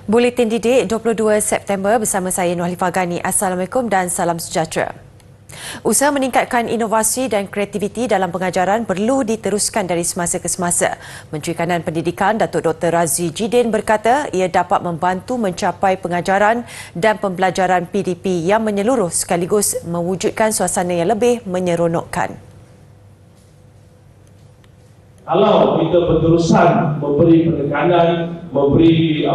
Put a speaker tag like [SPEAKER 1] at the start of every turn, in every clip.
[SPEAKER 1] Buletin Didik 22 September bersama saya Nur Halifah Ghani. Assalamualaikum dan salam sejahtera. Usaha meningkatkan inovasi dan kreativiti dalam pengajaran perlu diteruskan dari semasa ke semasa. Menteri Kanan Pendidikan Datuk Dr. Razzie Jidin berkata ia dapat membantu mencapai pengajaran dan pembelajaran PDP yang menyeluruh sekaligus mewujudkan suasana yang lebih menyeronokkan.
[SPEAKER 2] Kalau kita berterusan memberi penekanan, memberi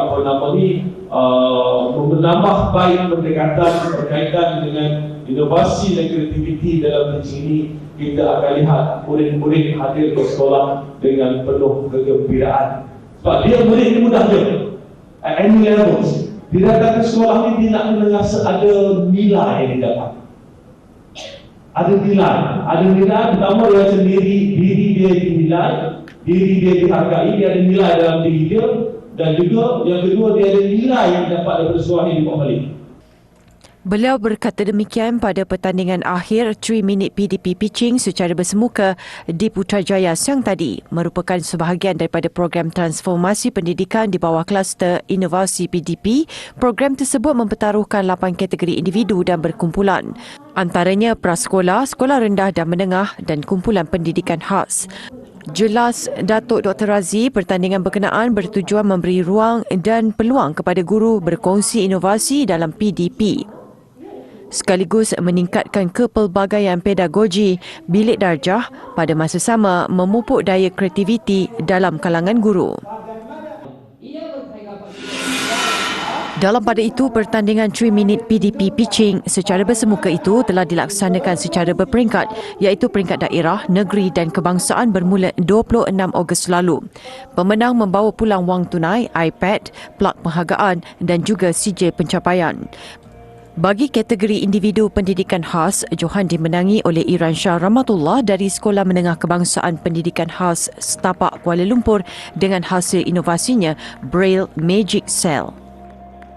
[SPEAKER 2] menambah baik pendekatan berkaitan dengan inovasi dan kreativiti dalam teaching ini, kita akan lihat murid-murid hadir ke sekolah dengan penuh kegembiraan. Sebab dia murid ini mudah je. At any levels. Dia datang ke sekolah ni, dia nak kena rasa ada nilai yang dia dapat. Ada nilai pertama dia sendiri, diri dia dinilai, diri dia dihargai, dia ada nilai dalam diri dia, dan juga yang kedua dia ada nilai yang dapat daripada sekolah ini dibawa balik.
[SPEAKER 1] Beliau berkata demikian pada pertandingan akhir 3-minute PDP pitching secara bersemuka di Putrajaya siang tadi, merupakan sebahagian daripada program transformasi pendidikan di bawah kluster inovasi PDP. Program tersebut mempertaruhkan 8 kategori individu dan berkumpulan, antaranya prasekolah, sekolah rendah dan menengah dan kumpulan pendidikan khas. Jelas Datuk Dr. Razzie, pertandingan berkenaan bertujuan memberi ruang dan peluang kepada guru berkongsi inovasi dalam PDP, sekaligus meningkatkan kepelbagaian pedagogi bilik darjah, pada masa sama memupuk daya kreativiti dalam kalangan guru. Dalam pada itu, pertandingan 3-minute PDP pitching secara bersemuka itu telah dilaksanakan secara berperingkat, iaitu peringkat daerah, negeri dan kebangsaan bermula 26 Ogos lalu. Pemenang membawa pulang wang tunai, iPad, plak penghargaan dan juga sijil pencapaian. Bagi kategori individu pendidikan khas, Johan dimenangi oleh Iransha Rahmatullah dari Sekolah Menengah Kebangsaan Pendidikan Khas Setapak Kuala Lumpur dengan hasil inovasinya Braille Magic Cell.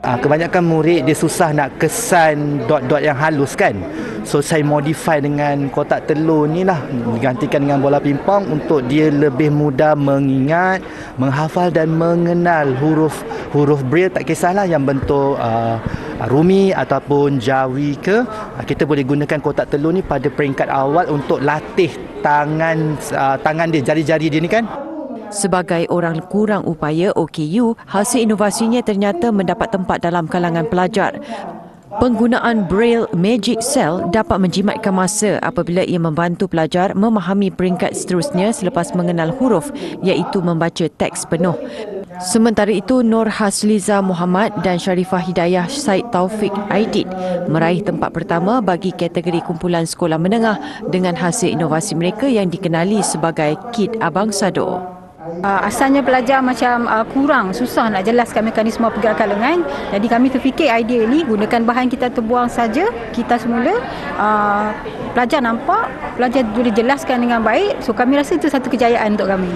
[SPEAKER 3] Kebanyakan murid dia susah nak kesan dot-dot yang halus kan. So saya modify dengan kotak telur ni lah, digantikan dengan bola pimpong untuk dia lebih mudah mengingat, menghafal dan mengenal huruf Braille. Tak kisahlah yang bentuk Rumi ataupun Jawi ke, kita boleh gunakan kotak telur ni pada peringkat awal untuk latih tangan dia, jari-jari dia ni kan.
[SPEAKER 1] Sebagai orang kurang upaya OKU, hasil inovasinya ternyata mendapat tempat dalam kalangan pelajar. Penggunaan Braille Magic Cell dapat menjimatkan masa apabila ia membantu pelajar memahami peringkat seterusnya selepas mengenal huruf, iaitu membaca teks penuh. Sementara itu, Nur Hasliza Muhammad dan Sharifah Hidayah Said Taufik Aidit meraih tempat pertama bagi kategori kumpulan sekolah menengah dengan hasil inovasi mereka yang dikenali sebagai Kit Abang Sado.
[SPEAKER 4] Asalnya pelajar macam susah nak jelaskan mekanisme pergerakan lengan. Jadi kami terfikir idea ini, gunakan bahan kita terbuang saja, kita semula. Pelajar nampak, pelajar boleh jelaskan dengan baik. So kami rasa itu satu kejayaan untuk kami.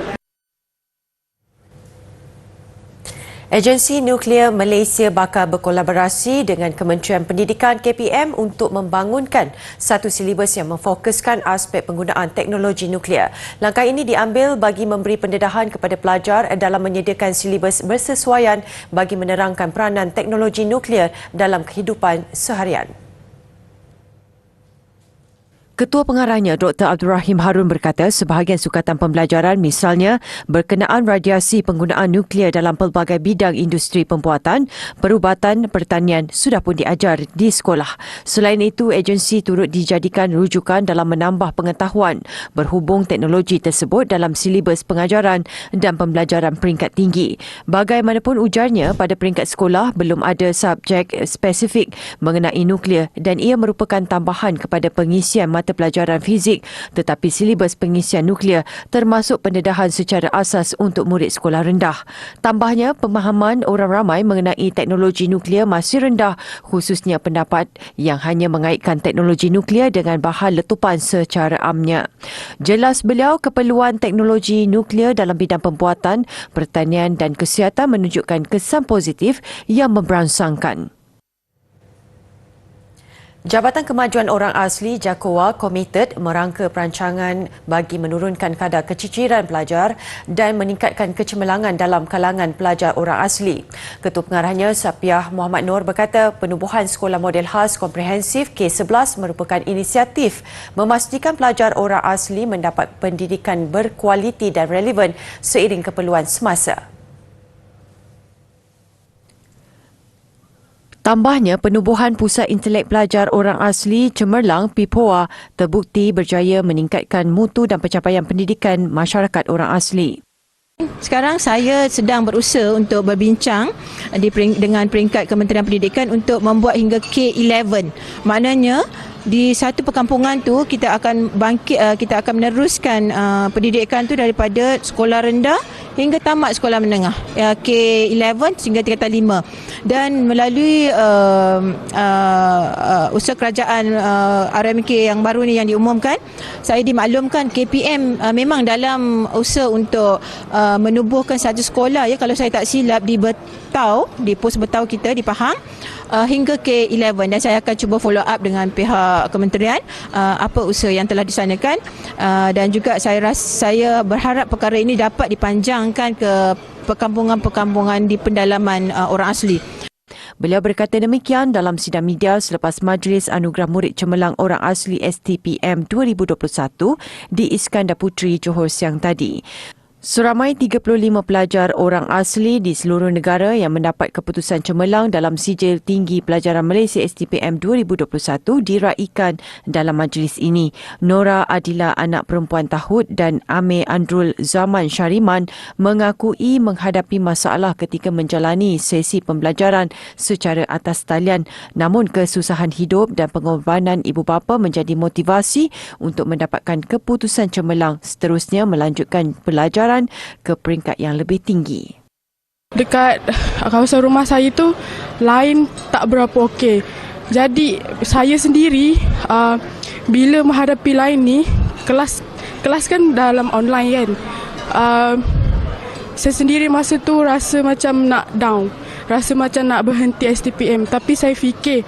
[SPEAKER 1] Agensi Nuklear Malaysia bakal berkolaborasi dengan Kementerian Pendidikan KPM untuk membangunkan satu silibus yang memfokuskan aspek penggunaan teknologi nuklear. Langkah ini diambil bagi memberi pendedahan kepada pelajar dalam menyediakan silibus bersesuaian bagi menerangkan peranan teknologi nuklear dalam kehidupan seharian. Ketua Pengarahnya Dr. Abdul Rahim Harun berkata sebahagian sukatan pembelajaran misalnya berkenaan radiasi penggunaan nuklear dalam pelbagai bidang industri pembuatan, perubatan, pertanian sudah pun diajar di sekolah. Selain itu, agensi turut dijadikan rujukan dalam menambah pengetahuan berhubung teknologi tersebut dalam silibus pengajaran dan pembelajaran peringkat tinggi. Bagaimanapun ujarnya, pada peringkat sekolah belum ada subjek spesifik mengenai nuklear dan ia merupakan tambahan kepada pengisian mata pelajaran fizik, tetapi silibus pengisian nuklear termasuk pendedahan secara asas untuk murid sekolah rendah. Tambahnya, pemahaman orang ramai mengenai teknologi nuklear masih rendah, khususnya pendapat yang hanya mengaitkan teknologi nuklear dengan bahan letupan secara amnya. Jelas beliau, keperluan teknologi nuklear dalam bidang pembuatan, pertanian dan kesihatan menunjukkan kesan positif yang memberangsangkan. Jabatan Kemajuan Orang Asli JAKOA komited merangka perancangan bagi menurunkan kadar keciciran pelajar dan meningkatkan kecemerlangan dalam kalangan pelajar orang asli. Ketua Pengarahnya Sapiah Muhammad Noor berkata penubuhan Sekolah Model Khas Komprehensif K11 merupakan inisiatif memastikan pelajar orang asli mendapat pendidikan berkualiti dan relevan seiring keperluan semasa. Tambahnya, penubuhan Pusat Intelek Pelajar Orang Asli Cemerlang PIPOA terbukti berjaya meningkatkan mutu dan pencapaian pendidikan masyarakat orang asli.
[SPEAKER 5] Sekarang saya sedang berusaha untuk berbincang dengan peringkat Kementerian Pendidikan untuk membuat hingga K11. Maknanya di satu perkampungan tu kita akan kita akan meneruskan pendidikan tu daripada sekolah rendah hingga tamat sekolah menengah, K11 hingga tingkatan 5. Dan melalui usaha kerajaan RMK yang baru ni yang diumumkan, saya dimaklumkan KPM memang dalam usaha untuk menubuhkan satu sekolah, ya, kalau saya tak silap di Betau, di pos Betau kita di Pahang, hingga K11, dan saya akan cuba follow up dengan pihak kementerian apa usaha yang telah disanakan, dan juga saya berharap perkara ini dapat dipanjangkan ke perkampungan-perkampungan di pendalaman orang asli.
[SPEAKER 1] Beliau berkata demikian dalam sidang media selepas Majlis Anugerah Murid Cemerlang Orang Asli STPM 2021 di Iskandar Puteri, Johor siang tadi. Seramai 35 pelajar orang asli di seluruh negara yang mendapat keputusan cemerlang dalam Sijil Tinggi Pelajaran Malaysia STPM 2021 diraikan dalam majlis ini. Nora Adila anak perempuan Tahud dan Amir Andrul Zaman Syariman mengakui menghadapi masalah ketika menjalani sesi pembelajaran secara atas talian. Namun kesusahan hidup dan pengorbanan ibu bapa menjadi motivasi untuk mendapatkan keputusan cemerlang seterusnya melanjutkan pelajaran ke peringkat yang lebih tinggi.
[SPEAKER 6] Dekat kawasan rumah saya tu lain tak berapa okey. Jadi saya sendiri bila menghadapi lain ni, kelas kan dalam online kan. Saya sendiri masa tu rasa macam nak down. Rasa macam nak berhenti STPM, tapi saya fikir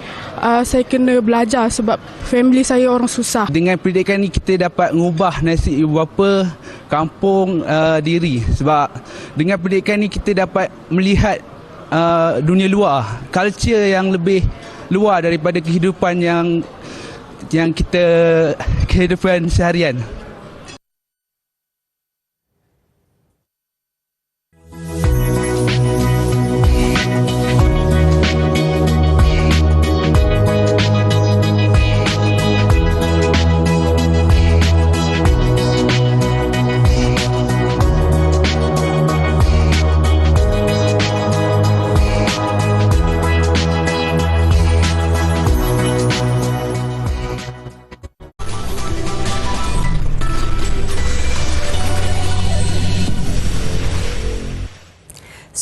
[SPEAKER 6] saya kena belajar sebab family saya orang susah.
[SPEAKER 7] Dengan pendidikan ni kita dapat mengubah nasib ibu bapa kampung diri, sebab dengan pendidikan ni kita dapat melihat dunia luar, culture yang lebih luar daripada kehidupan yang kita kehidupan seharian.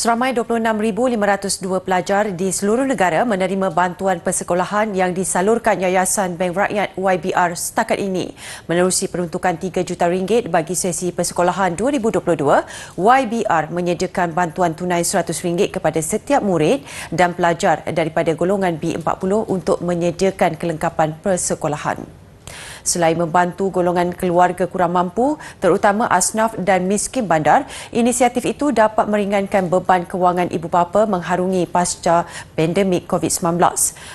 [SPEAKER 1] Seramai 26,502 pelajar di seluruh negara menerima bantuan persekolahan yang disalurkan Yayasan Bank Rakyat YBR setakat ini. Menerusi peruntukan RM3 juta bagi sesi persekolahan 2022, YBR menyediakan bantuan tunai RM100 kepada setiap murid dan pelajar daripada golongan B40 untuk menyediakan kelengkapan persekolahan. Selain membantu golongan keluarga kurang mampu, terutama asnaf dan miskin bandar, inisiatif itu dapat meringankan beban kewangan ibu bapa mengharungi pasca pandemik COVID-19.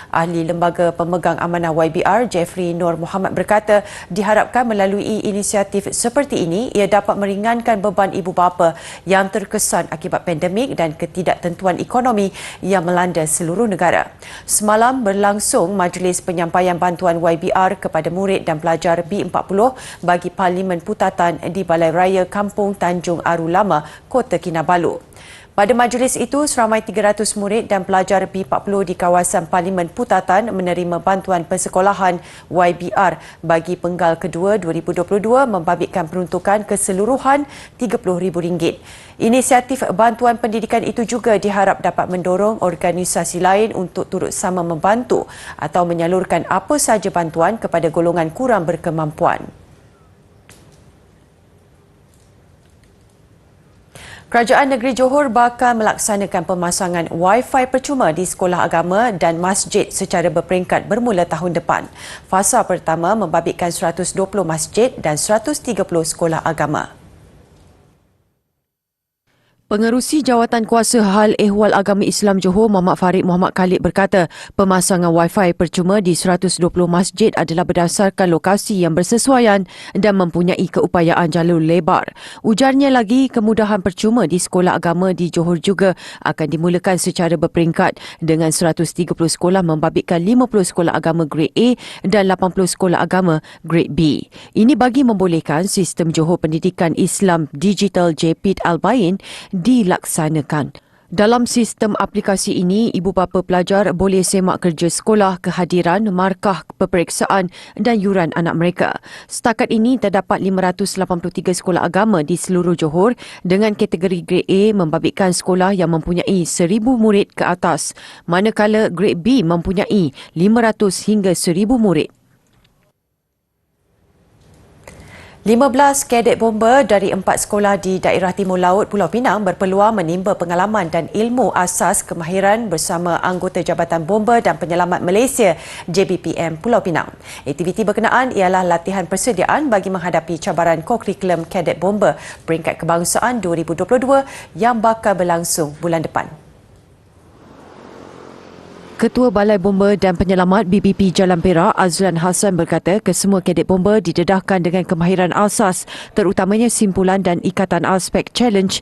[SPEAKER 1] Ahli Lembaga Pemegang Amanah YBR, Jeffrey Nur Muhammad berkata, diharapkan melalui inisiatif seperti ini, ia dapat meringankan beban ibu bapa yang terkesan akibat pandemik dan ketidaktentuan ekonomi yang melanda seluruh negara. Semalam berlangsung majlis penyampaian bantuan YBR kepada murid dan pelajar B40 bagi Parlimen Putatan di Balai Raya Kampung Tanjung Aru Lama, Kota Kinabalu. Pada majlis itu, seramai 300 murid dan pelajar B40 di kawasan Parlimen Putatan menerima bantuan persekolahan YBR bagi penggal kedua 2022 membabitkan peruntukan keseluruhan RM30,000. Inisiatif bantuan pendidikan itu juga diharap dapat mendorong organisasi lain untuk turut sama membantu atau menyalurkan apa sahaja bantuan kepada golongan kurang berkemampuan. Kerajaan Negeri Johor bakal melaksanakan pemasangan Wi-Fi percuma di sekolah agama dan masjid secara berperingkat bermula tahun depan. Fasa pertama membabitkan 120 masjid dan 130 sekolah agama. Pengerusi Jawatan Kuasa Hal Ehwal Agama Islam Johor Muhammad Farid Muhammad Khalid berkata pemasangan Wi-Fi percuma di 120 masjid adalah berdasarkan lokasi yang bersesuaian dan mempunyai keupayaan jalur lebar. Ujarnya lagi, kemudahan percuma di sekolah agama di Johor juga akan dimulakan secara berperingkat dengan 130 sekolah membabitkan 50 sekolah agama grade A dan 80 sekolah agama grade B. Ini bagi membolehkan sistem Johor Pendidikan Islam Digital JPID Al-Bain dilaksanakan. Dalam sistem aplikasi ini, ibu bapa pelajar boleh semak kerja sekolah, kehadiran, markah peperiksaan dan yuran anak mereka. Setakat ini, terdapat 583 sekolah agama di seluruh Johor dengan kategori Grade A membabitkan sekolah yang mempunyai 1,000 murid ke atas, manakala Grade B mempunyai 500 hingga 1,000 murid. 15 kadet bomba dari 4 sekolah di daerah Timur Laut Pulau Pinang berpeluang menimba pengalaman dan ilmu asas kemahiran bersama anggota Jabatan Bomba dan Penyelamat Malaysia JBPM Pulau Pinang. Aktiviti berkenaan ialah latihan persediaan bagi menghadapi cabaran kurikulum kadet bomba peringkat kebangsaan 2022 yang bakal berlangsung bulan depan. Ketua Balai Bomba dan Penyelamat BBP Jalan Perak, Azlan Hassan berkata kesemua kadet bomba didedahkan dengan kemahiran asas terutamanya simpulan dan ikatan aspek challenge,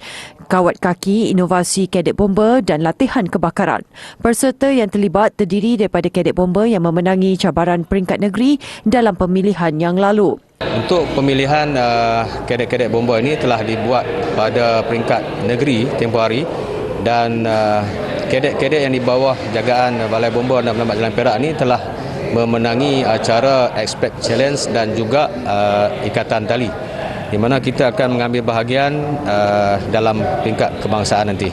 [SPEAKER 1] kawat kaki, inovasi kadet bomba dan latihan kebakaran. Peserta yang terlibat terdiri daripada kadet bomba yang memenangi cabaran peringkat negeri dalam pemilihan yang lalu.
[SPEAKER 8] Untuk pemilihan kadet-kadet bomba ini telah dibuat pada peringkat negeri tempoh hari dan kadet-kadet yang di bawah jagaan Balai Bomba dan Penyelamat Jalan Perak ini telah memenangi acara Expect Challenge dan juga Ikatan Tali, di mana kita akan mengambil bahagian dalam peringkat kebangsaan nanti.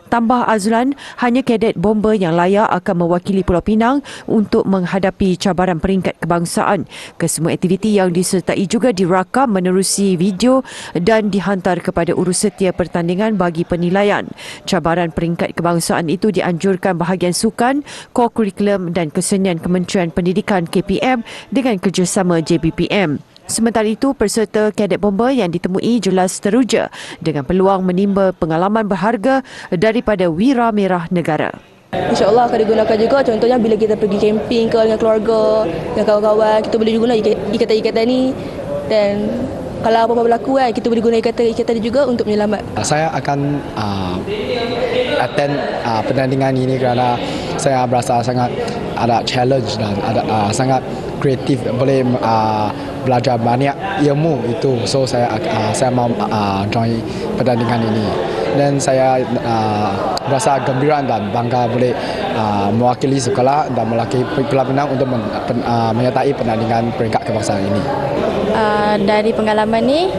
[SPEAKER 1] Tambah Azlan, hanya kadet bomba yang layak akan mewakili Pulau Pinang untuk menghadapi cabaran peringkat kebangsaan. Kesemua aktiviti yang disertai juga dirakam menerusi video dan dihantar kepada urussetia pertandingan bagi penilaian. Cabaran peringkat kebangsaan itu dianjurkan bahagian sukan, core curriculum dan kesenian Kementerian Pendidikan KPM dengan kerjasama JBPM. Sementara itu, peserta kadet bomba yang ditemui jelas teruja dengan peluang menimba pengalaman berharga daripada Wira Merah Negara.
[SPEAKER 9] InsyaAllah akan digunakan juga, contohnya bila kita pergi camping ke dengan keluarga, dengan kawan-kawan, kita boleh guna ikatan-ikatan ni, dan kalau apa-apa berlaku kita boleh guna ikatan ni juga untuk menyelamat.
[SPEAKER 10] Saya akan attend pertandingan ini kerana saya berasa sangat ada challenge dan ada sangat kreatif, boleh belajar banyak ilmu itu. So saya mau join pertandingan ini dan saya berasa gembira dan bangga boleh mewakili sekolah dan mewakili Pulau Pinang untuk menyertai pertandingan peringkat kebangsaan ini.
[SPEAKER 11] Dari pengalaman ni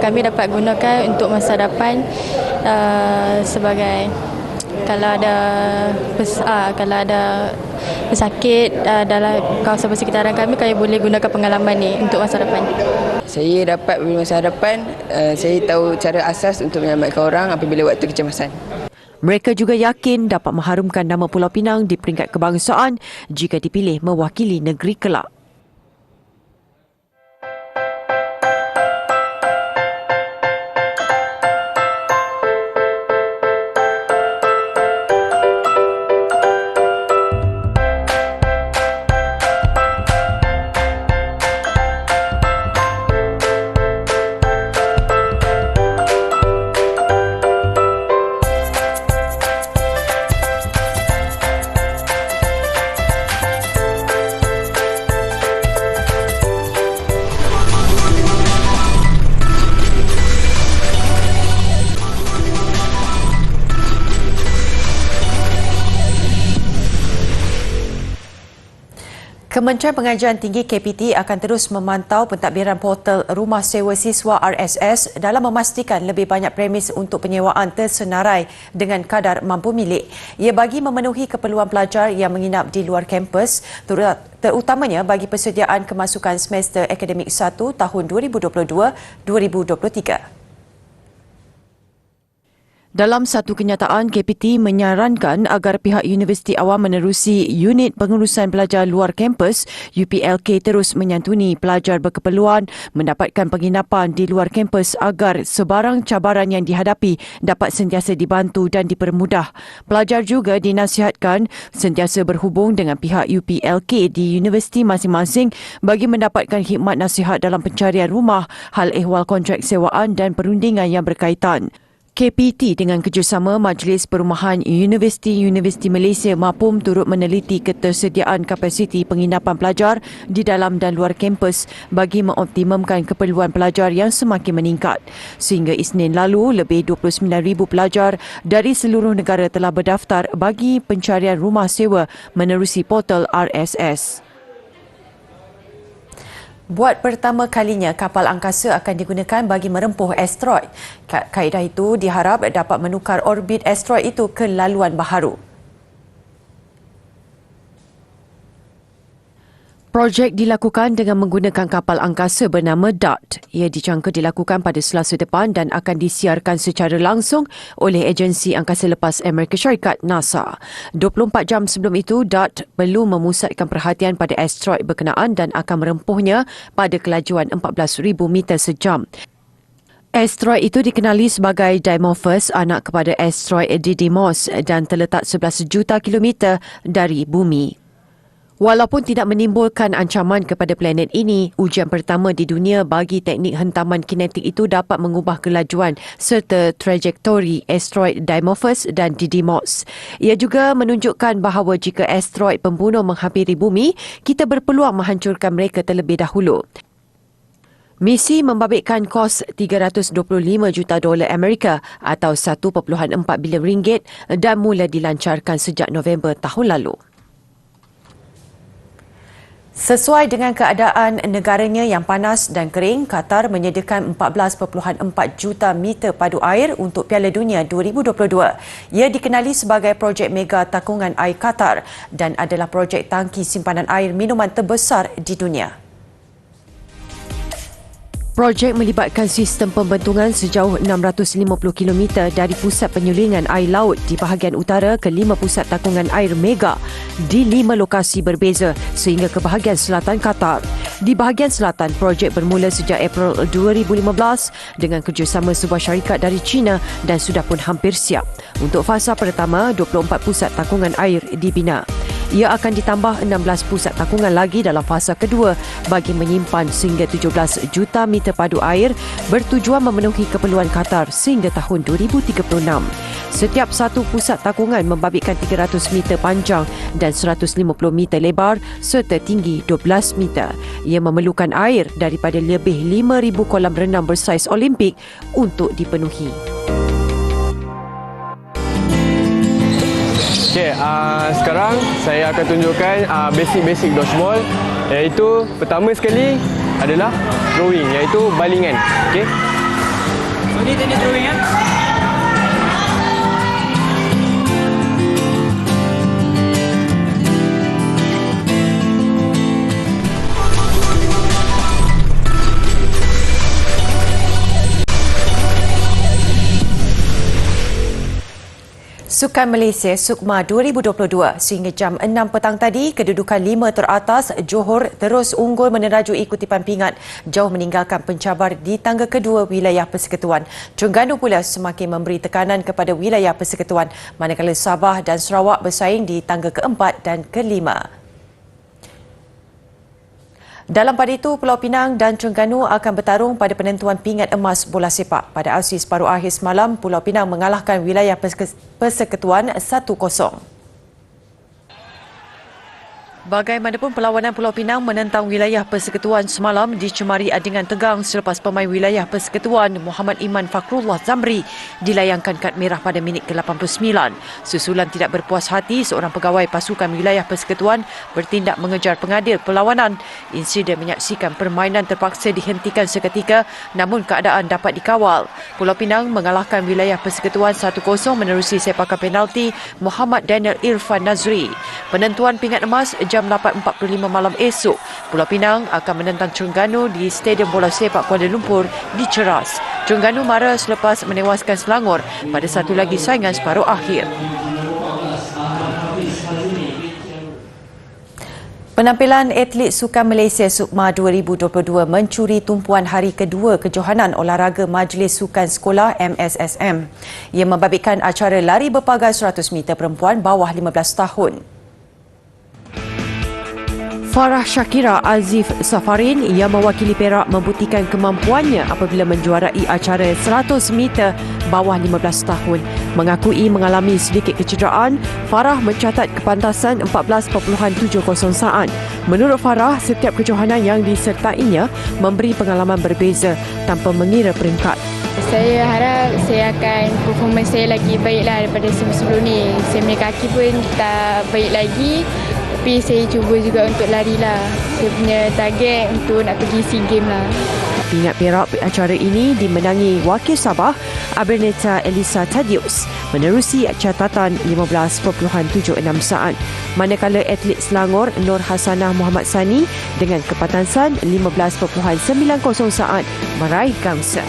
[SPEAKER 11] kami dapat gunakan untuk masa depan sebagai kalau ada pesakit dalam kawasan persekitaran kami boleh gunakan pengalaman ni untuk masa depan.
[SPEAKER 9] Saya dapat masa depan, saya tahu cara asas untuk menyelamatkan orang apabila waktu kecemasan.
[SPEAKER 1] Mereka juga yakin dapat mengharumkan nama Pulau Pinang di peringkat kebangsaan jika dipilih mewakili negeri kelak. Kementerian Pengajian Tinggi KPT akan terus memantau pentadbiran portal Rumah Sewa Siswa RSS dalam memastikan lebih banyak premis untuk penyewaan tersenarai dengan kadar mampu milik. Ia bagi memenuhi keperluan pelajar yang menginap di luar kampus, terutamanya bagi persediaan kemasukan semester akademik 1 tahun 2022-2023. Dalam satu kenyataan, KPT menyarankan agar pihak Universiti Awam menerusi Unit Pengurusan Pelajar Luar Kampus UPLK terus menyantuni pelajar berkeperluan mendapatkan penginapan di luar kampus agar sebarang cabaran yang dihadapi dapat sentiasa dibantu dan dipermudah. Pelajar juga dinasihatkan sentiasa berhubung dengan pihak UPLK di universiti masing-masing bagi mendapatkan khidmat nasihat dalam pencarian rumah, hal ehwal kontrak sewaan dan perundingan yang berkaitan. KPT dengan kerjasama Majlis Perumahan Universiti Malaysia MAPUM turut meneliti ketersediaan kapasiti penginapan pelajar di dalam dan luar kampus bagi mengoptimumkan keperluan pelajar yang semakin meningkat. Sehingga Isnin lalu, lebih 29,000 pelajar dari seluruh negara telah berdaftar bagi pencarian rumah sewa menerusi portal RSS. Buat pertama kalinya, kapal angkasa akan digunakan bagi merempuh asteroid. Kaedah itu diharap dapat menukar orbit asteroid itu ke laluan baharu. Projek dilakukan dengan menggunakan kapal angkasa bernama DART. Ia dijangka dilakukan pada Selasa depan dan akan disiarkan secara langsung oleh agensi angkasa lepas Amerika Syarikat, NASA. 24 jam sebelum itu, DART perlu memusatkan perhatian pada asteroid berkenaan dan akan merempuhnya pada kelajuan 14,000 meter sejam. Asteroid itu dikenali sebagai Dimorphos, anak kepada asteroid Didymos dan terletak 11 juta kilometer dari bumi. Walaupun tidak menimbulkan ancaman kepada planet ini, ujian pertama di dunia bagi teknik hentaman kinetik itu dapat mengubah kelajuan serta trajektori asteroid Dimorphos dan Didymos. Ia juga menunjukkan bahawa jika asteroid pembunuh menghampiri bumi, kita berpeluang menghancurkan mereka terlebih dahulu. Misi membabitkan kos $325 juta Amerika atau 1.4 bilion ringgit dan mula dilancarkan sejak November tahun lalu. Sesuai dengan keadaan negaranya yang panas dan kering, Qatar menyediakan 14.4 juta meter padu air untuk Piala Dunia 2022. Ia dikenali sebagai projek mega takungan air Qatar dan adalah projek tangki simpanan air minuman terbesar di dunia. Projek melibatkan sistem pembentungan sejauh 650 km dari pusat penyulingan air laut di bahagian utara ke 5 pusat takungan air mega di 5 lokasi berbeza sehingga ke bahagian selatan Qatar. Di bahagian selatan, projek bermula sejak April 2015 dengan kerjasama sebuah syarikat dari China dan sudah pun hampir siap. Untuk fasa pertama, 24 pusat takungan air dibina. Ia akan ditambah 16 pusat takungan lagi dalam fasa kedua bagi menyimpan sehingga 17 juta meter padu air bertujuan memenuhi keperluan Qatar sehingga tahun 2036. Setiap satu pusat takungan membabitkan 300 meter panjang dan 150 meter lebar serta tinggi 12 meter. Ia memerlukan air daripada lebih 5,000 kolam renang bersaiz Olimpik untuk dipenuhi.
[SPEAKER 12] Okey, sekarang saya akan tunjukkan basic dodgeball, iaitu pertama sekali adalah throwing, iaitu balingan. Okey. So ni teknik throwing ya.
[SPEAKER 1] Sukan Malaysia Sukma 2022 sehingga jam 6 petang tadi, kedudukan 5 teratas Johor terus unggul menerajui kutipan pingat jauh meninggalkan pencabar di tangga kedua wilayah Persekutuan. Terengganu pula semakin memberi tekanan kepada wilayah Persekutuan manakala Sabah dan Sarawak bersaing di tangga keempat dan kelima. Dalam pada itu, Pulau Pinang dan Terengganu akan bertarung pada penentuan pingat emas bola sepak. Pada aksi separuh akhir semalam, Pulau Pinang mengalahkan wilayah Persekutuan 1-0. Bagaimanapun, perlawanan Pulau Pinang menentang wilayah Persekutuan semalam dicemari adingan tegang selepas pemain wilayah Persekutuan Muhammad Iman Fakrullah Zamri dilayangkan kad merah pada minit ke-89. Susulan tidak berpuas hati, seorang pegawai pasukan wilayah Persekutuan bertindak mengejar pengadil perlawanan. Insiden menyaksikan permainan terpaksa dihentikan seketika namun keadaan dapat dikawal. Pulau Pinang mengalahkan wilayah Persekutuan 1-0 menerusi sepakan penalti Muhammad Daniel Irfan Nazri. Penentuan pingat emas jam 8.45 malam esok. Pulau Pinang akan menentang Terengganu di Stadium Bola Sepak Kuala Lumpur di Ceras. Terengganu mara selepas menewaskan Selangor pada satu lagi saingan separuh akhir. Penampilan atlet Sukan Malaysia Sukma 2022 mencuri tumpuan hari kedua kejohanan olahraga Majlis Sukan Sekolah MSSM. Ia membabitkan acara lari berpagar 100 meter perempuan bawah 15 tahun. Farah Shakira Azif Safarin yang mewakili Perak membuktikan kemampuannya apabila menjuarai acara 100 meter bawah 15 tahun. Mengakui mengalami sedikit kecederaan, Farah mencatat kepantasan 14.70 saat. Menurut Farah, setiap kejohanan yang disertainya memberi pengalaman berbeza tanpa mengira peringkat.
[SPEAKER 11] Saya harap saya akan performance saya lagi baiklah daripada sebelum ni. Saya punya kaki pun tak baik lagi. Tapi saya cuba juga untuk larilah. Saya punya target untuk nak pergi SEA Games lah.
[SPEAKER 1] Pingat Perak acara ini dimenangi wakil Sabah Aberneta Elisa Tadius menerusi catatan 15.76 saat. Manakala atlet Selangor Nur Hasanah Muhammad Sani dengan kepantasan 15.90 saat meraih gangsa.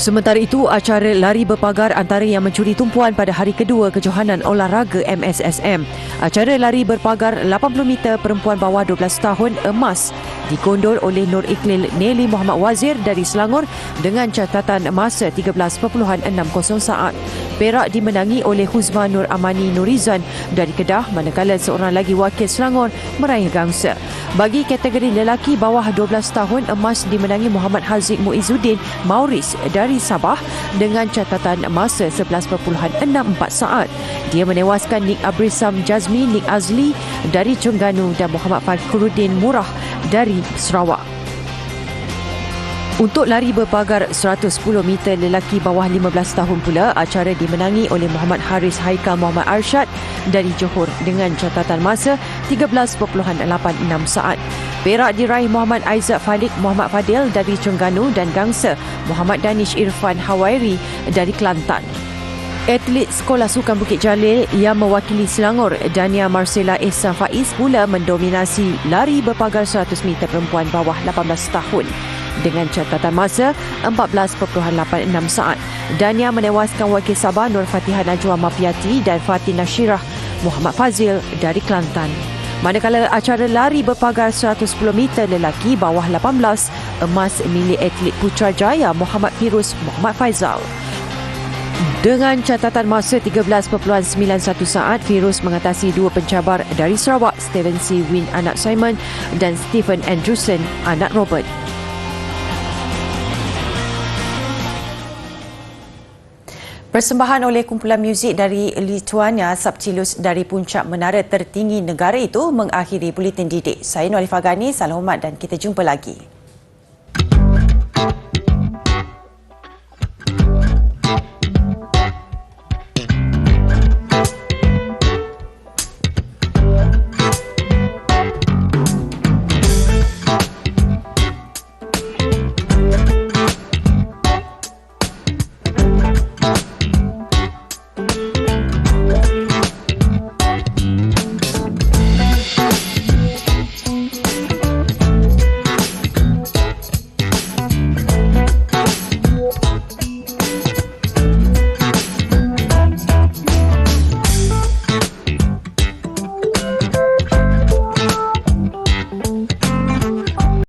[SPEAKER 1] Sementara itu, acara lari berpagar antara yang mencuri tumpuan pada hari kedua kejohanan olahraga MSSM. Acara lari berpagar 80 meter perempuan bawah 12 tahun emas dikondol oleh Nur Iqlil Nelly Muhammad Wazir dari Selangor dengan catatan masa 13.60 saat. Perak dimenangi oleh Huzma Nur Amani Nurizan dari Kedah, manakala seorang lagi wakil Selangor meraih gangsa. Bagi kategori lelaki bawah 12 tahun, emas dimenangi Muhammad Haziq Muizuddin Mauris dari Sabah dengan catatan masa 11.64 saat. Dia menewaskan Nik Abrisam Jazmi, Nik Azli dari Terengganu dan Muhammad Fakhruddin Murah dari Sarawak. Untuk lari berpagar 110 meter lelaki bawah 15 tahun pula, acara dimenangi oleh Muhammad Haris Haikal Muhammad Arsyad dari Johor dengan catatan masa 13.86 saat. Perak diraih Muhammad Aizat Falik Muhammad Fadil dari Terengganu dan gangsa Muhammad Danish Irfan Hawairi dari Kelantan. Atlet Sekolah Sukan Bukit Jalil yang mewakili Selangor, Dania Marcella Ehsan Faiz pula mendominasi lari berpagar 100 meter perempuan bawah 18 tahun dengan catatan masa 14.86 saat. Dania menewaskan wakil Sabah Nur Fatihah Najwa Mafiati dan Fatih Nashirah Muhammad Fazil dari Kelantan. Manakala acara lari berpagar 110 meter lelaki bawah 18, emas milik atlet Putrajaya Muhammad Firuz Muhammad Faizal. Dengan catatan masa 13.91 saat, Firuz mengatasi dua pencabar dari Sarawak, Steven C. Win anak Simon dan Stephen Andrewson anak Robert. Persembahan oleh kumpulan muzik dari Lithuania, Subtilus dari puncak menara tertinggi negara itu mengakhiri Buletin Didik. Saya Nolifah Ghani, salam hormat dan kita jumpa lagi.